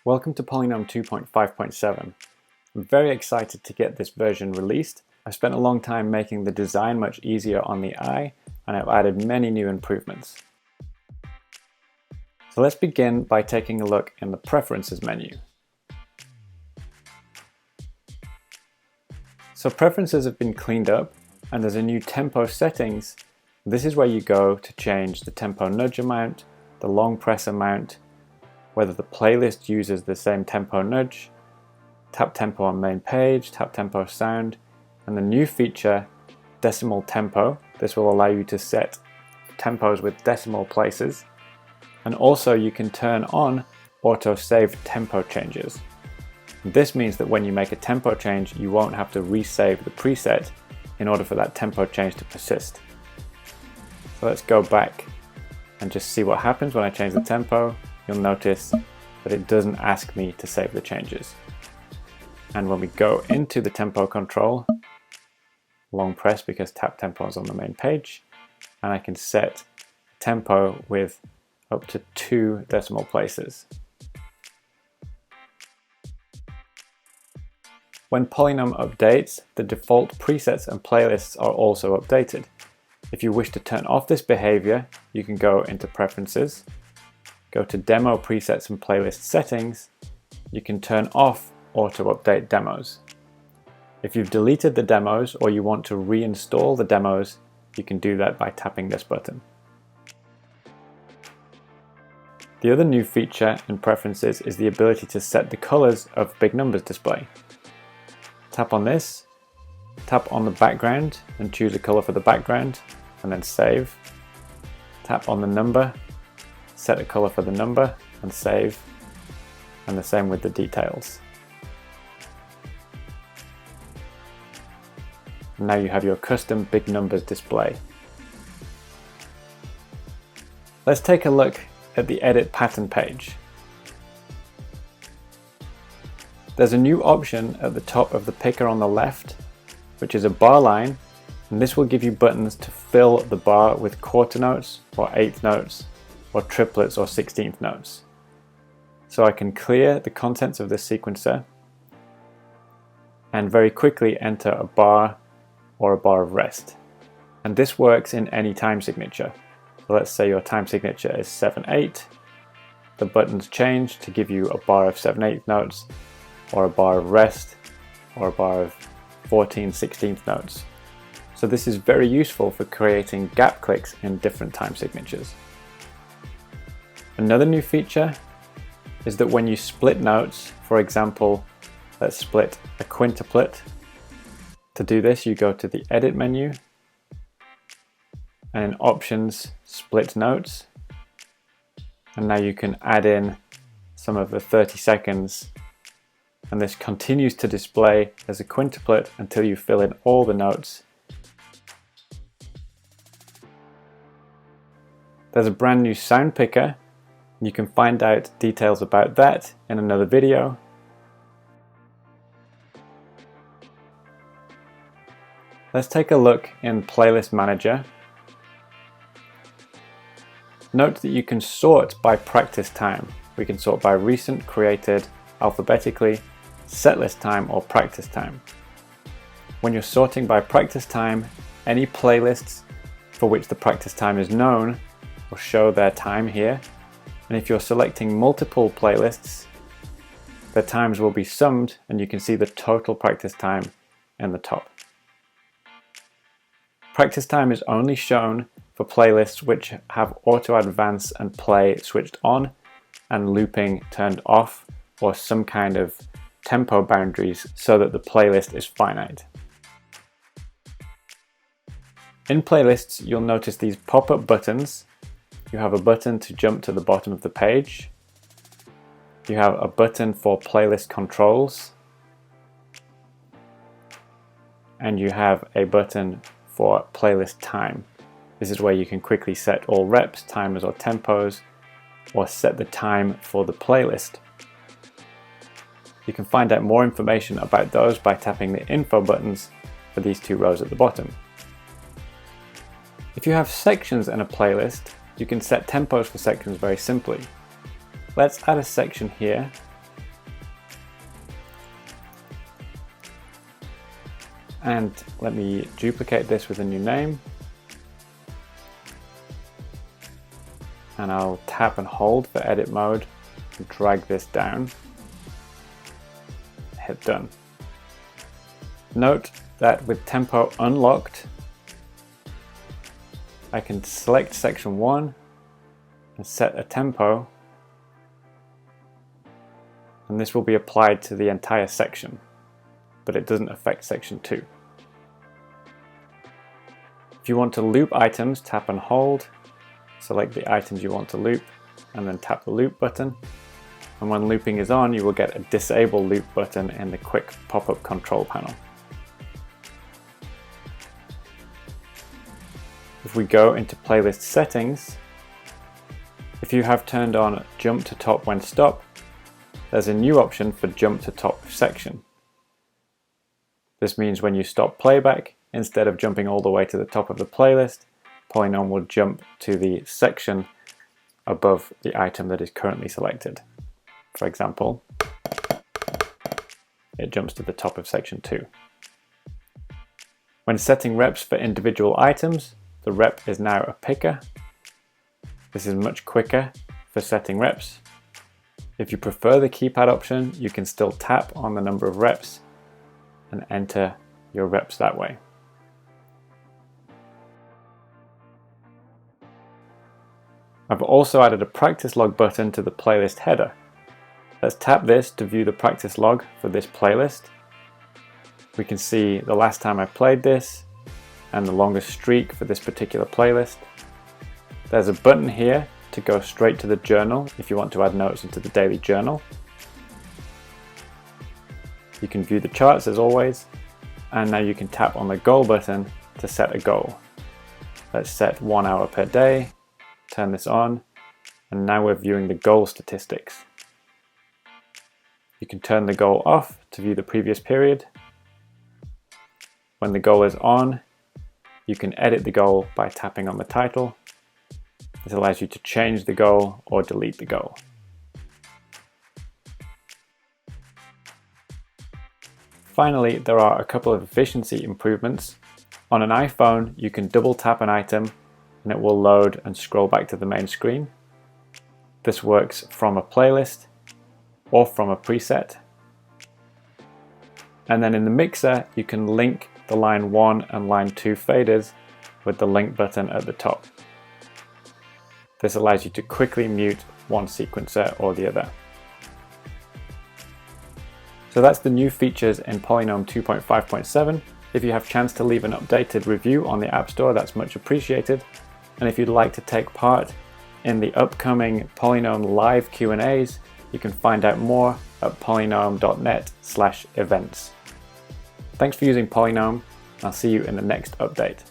Welcome to PolyNome 2.5.7. I'm very excited to get this version released. I've spent a long time making the design much easier on the eye, and I've added many new improvements. So let's begin by taking a look in the Preferences menu. So preferences have been cleaned up, and there's a new tempo settings. This is where you go to change the tempo nudge amount, the long press amount, whether the playlist uses the same tempo nudge, tap tempo on main page, tap tempo sound, and the new feature, decimal tempo. This will allow you to set tempos with decimal places. And also you can turn on auto save tempo changes. This means that when you make a tempo change, you won't have to resave the preset in order for that tempo change to persist. So let's go back and just see what happens when I change the tempo. You'll notice that it doesn't ask me to save the changes. And when we go into the tempo control, long press because tap tempo is on the main page, and I can set tempo with up to 2 decimal places. When PolyNome updates, the default presets and playlists are also updated. If you wish to turn off this behavior, you can go into Preferences, go to Demo Presets and Playlist Settings. You can turn off Auto Update Demos. If you've deleted the demos or you want to reinstall the demos, you can do that by tapping this button. The other new feature in Preferences is the ability to set the colors of big numbers display. Tap on this, tap on the background and choose a color for the background, and then save. Tap on the number, set a color for the number and save, and the same with the details. And now you have your custom big numbers display. Let's take a look at the edit pattern page. There's a new option at the top of the picker on the left, which is a bar line, and this will give you buttons to fill the bar with quarter notes or eighth notes or triplets or 16th notes. So I can clear the contents of this sequencer and very quickly enter a bar or a bar of rest. And this works in any time signature. So let's say your time signature is 7/8. The buttons change to give you a bar of 7/8 notes, or a bar of rest, or a bar of 14/16 notes. So this is very useful for creating gap clicks in different time signatures. Another new feature is that when you split notes, for example, let's split a quintuplet. To do this, you go to the Edit menu, and in Options, Split Notes. And now you can add in some of the 30 seconds, and this continues to display as a quintuplet until you fill in all the notes. There's a brand new sound picker. You can find out details about that in another video. Let's take a look in Playlist Manager. Note that you can sort by practice time. We can sort by recent, created, alphabetically, setlist time, or practice time. When you're sorting by practice time, any playlists for which the practice time is known will show their time here. And if you're selecting multiple playlists, the times will be summed and you can see the total practice time in the top. Practice time is only shown for playlists which have auto advance and play switched on and looping turned off, or some kind of tempo boundaries so that the playlist is finite. In playlists, you'll notice these pop-up buttons. You have a button to jump to the bottom of the page. You have a button for playlist controls. And you have a button for playlist time. This is where you can quickly set all reps, timers, or tempos, or set the time for the playlist. You can find out more information about those by tapping the info buttons for these 2 rows at the bottom. If you have sections in a playlist, you can set tempos for sections very simply. Let's add a section here And let me duplicate this with a new name. And I'll tap and hold for edit mode and drag this down. Hit done. Note that with tempo unlocked, I can select section 1 and set a tempo, and this will be applied to the entire section, but it doesn't affect section 2. If you want to loop items, tap and hold, select the items you want to loop, and then tap the loop button. And when looping is on, you will get a disable loop button in the quick pop-up control panel. If we go into playlist settings, if you have turned on jump to top when stop, there's a new option for jump to top section. This means when you stop playback, instead of jumping all the way to the top of the playlist, PolyNome will jump to the section above the item that is currently selected. For example, it jumps to the top of section 2. When setting reps for individual items, the rep is now a picker. This is much quicker for setting reps. If you prefer the keypad option, you can still tap on the number of reps and enter your reps that way. I've also added a practice log button to the playlist header. Let's tap this to view the practice log for this playlist. We can see the last time I played this and the longest streak for this particular playlist. There's a button here to go straight to the journal if you want to add notes into the daily journal. You can view the charts as always, and now you can tap on the goal button to set a goal. Let's set 1 hour per day, turn this on, and now we're viewing the goal statistics. You can turn the goal off to view the previous period. When the goal is on, you can edit the goal by tapping on the title. This allows you to change the goal or delete the goal. Finally, there are a couple of efficiency improvements. On an iPhone, you can double tap an item and it will load and scroll back to the main screen. This works from a playlist or from a preset. And then in the mixer, you can link the line 1 and line 2 faders with the link button at the top. This allows you to quickly mute one sequencer or the other. So that's the new features in PolyNome 2.5.7. If you have a chance to leave an updated review on the App Store, that's much appreciated. And if you'd like to take part in the upcoming PolyNome live Q&As, you can find out more at polynome.net/events. Thanks for using PolyNome. I'll see you in the next update.